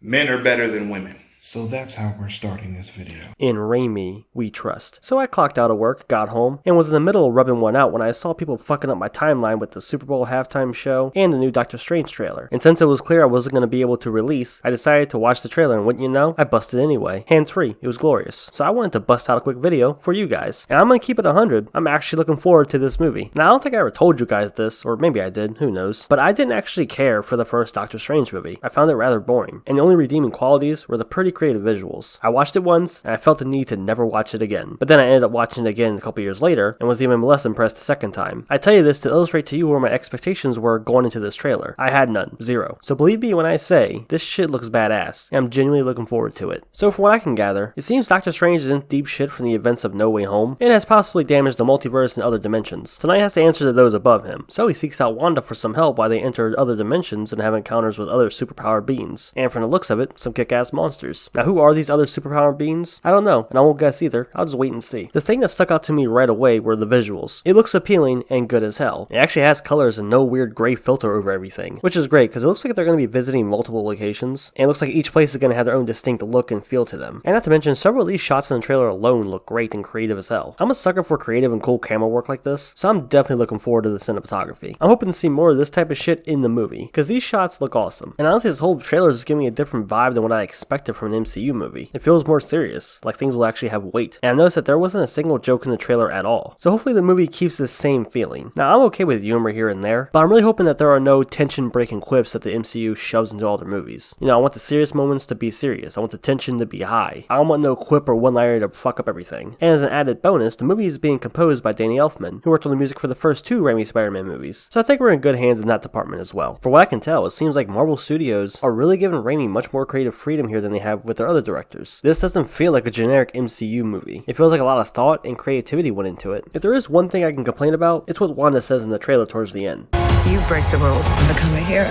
Men are better than women. So that's how we're starting this video. In Raimi, we trust. So I clocked out of work, got home, and was in the middle of rubbing one out when I saw people fucking up my timeline with the Super Bowl halftime show and the new Doctor Strange trailer. And since it was clear I wasn't going to be able to release, I decided to watch the trailer, and wouldn't you know, I busted anyway. Hands free. It was glorious. So I wanted to bust out a quick video for you guys. And I'm going to keep it 100. I'm actually looking forward to this movie. Now, I don't think I ever told you guys this, or maybe I did, who knows. But I didn't actually care for the first Doctor Strange movie. I found it rather boring. And the only redeeming qualities were the pretty creative visuals. I watched it once, and I felt the need to never watch it again. But then I ended up watching it again a couple years later, and was even less impressed the second time. I tell you this to illustrate to you where my expectations were going into this trailer. I had none. Zero. So believe me when I say, this shit looks badass, and I'm genuinely looking forward to it. So from what I can gather, it seems Doctor Strange is in deep shit from the events of No Way Home, and has possibly damaged the multiverse and other dimensions. So now he has to answer to those above him. So he seeks out Wanda for some help while they enter other dimensions and have encounters with other superpowered beings. And from the looks of it, some kick-ass monsters. Now who are these other superpowered beings? I don't know, and I won't guess either. I'll just wait and see. The thing that stuck out to me right away were the visuals. It looks appealing and good as hell. It actually has colors and no weird gray filter over everything, which is great because it looks like they're going to be visiting multiple locations, and it looks like each place is going to have their own distinct look and feel to them. And not to mention, several of these shots in the trailer alone look great and creative as hell. I'm a sucker for creative and cool camera work like this, so I'm definitely looking forward to the cinematography. I'm hoping to see more of this type of shit in the movie, because these shots look awesome. And honestly, this whole trailer is giving me a different vibe than what I expected from an MCU movie. It feels more serious, like things will actually have weight. And I noticed that there wasn't a single joke in the trailer at all. So hopefully the movie keeps this same feeling. Now I'm okay with humor here and there, but I'm really hoping that there are no tension-breaking quips that the MCU shoves into all their movies. You know, I want the serious moments to be serious. I want the tension to be high. I don't want no quip or one-liner to fuck up everything. And as an added bonus, the movie is being composed by Danny Elfman, who worked on the music for the first two Raimi Spider-Man movies. So I think we're in good hands in that department as well. For what I can tell, it seems like Marvel Studios are really giving Raimi much more creative freedom here than they have with their other directors. This doesn't feel like a generic MCU movie. It feels like a lot of thought and creativity went into it. If there is one thing I can complain about, it's what Wanda says in the trailer towards the end. You break the rules and become a hero.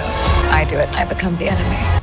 I do it and I become the enemy.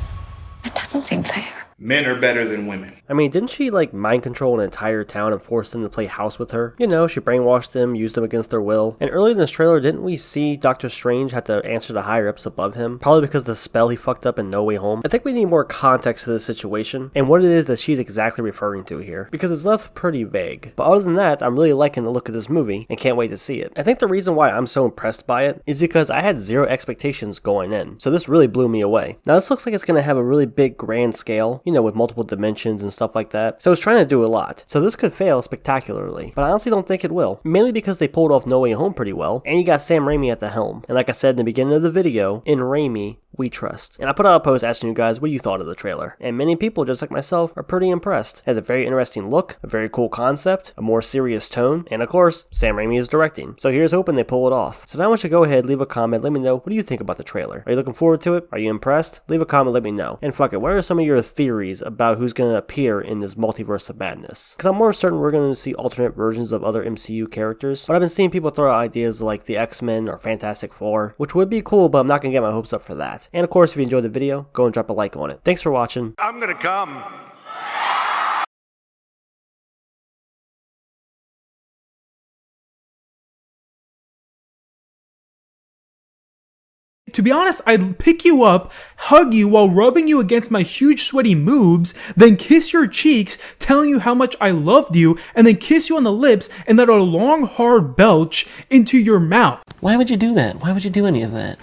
That doesn't seem fair. Men are better than women. I mean, didn't she like mind control an entire town and force them to play house with her? You know, she brainwashed them, used them against their will. And earlier in this trailer, didn't we see Doctor Strange have to answer to higher ups above him? Probably because of the spell he fucked up in No Way Home. I think we need more context to this situation and what it is that she's exactly referring to here, because it's left pretty vague. But other than that, I'm really liking the look of this movie and can't wait to see it. I think the reason why I'm so impressed by it is because I had zero expectations going in, so this really blew me away. Now this looks like it's going to have a really big grand scale, you know, with multiple dimensions and stuff like that. So it's trying to do a lot. So this could fail spectacularly, but I honestly don't think it will. Mainly because they pulled off No Way Home pretty well, and you got Sam Raimi at the helm. And like I said in the beginning of the video, in Raimi, we trust. And I put out a post asking you guys what you thought of the trailer. And many people, just like myself, are pretty impressed. It has a very interesting look, a very cool concept, a more serious tone, and of course, Sam Raimi is directing. So here's hoping they pull it off. So now I want you to go ahead, leave a comment, let me know, what do you think about the trailer? Are you looking forward to it? Are you impressed? Leave a comment, let me know. And fuck it, what are some of your theories about who's going to appear in this Multiverse of Madness? Because I'm more certain we're going to see alternate versions of other MCU characters, but I've been seeing people throw out ideas like the X-Men or Fantastic Four, which would be cool, but I'm not going to get my hopes up for that. And of course, if you enjoyed the video, go and drop a like on it. Thanks for watching. I'm gonna come. To be honest, I'd pick you up, hug you while rubbing you against my huge sweaty moobs, then kiss your cheeks, telling you how much I loved you, and then kiss you on the lips and let a long hard belch into your mouth. Why would you do that? Why would you do any of that?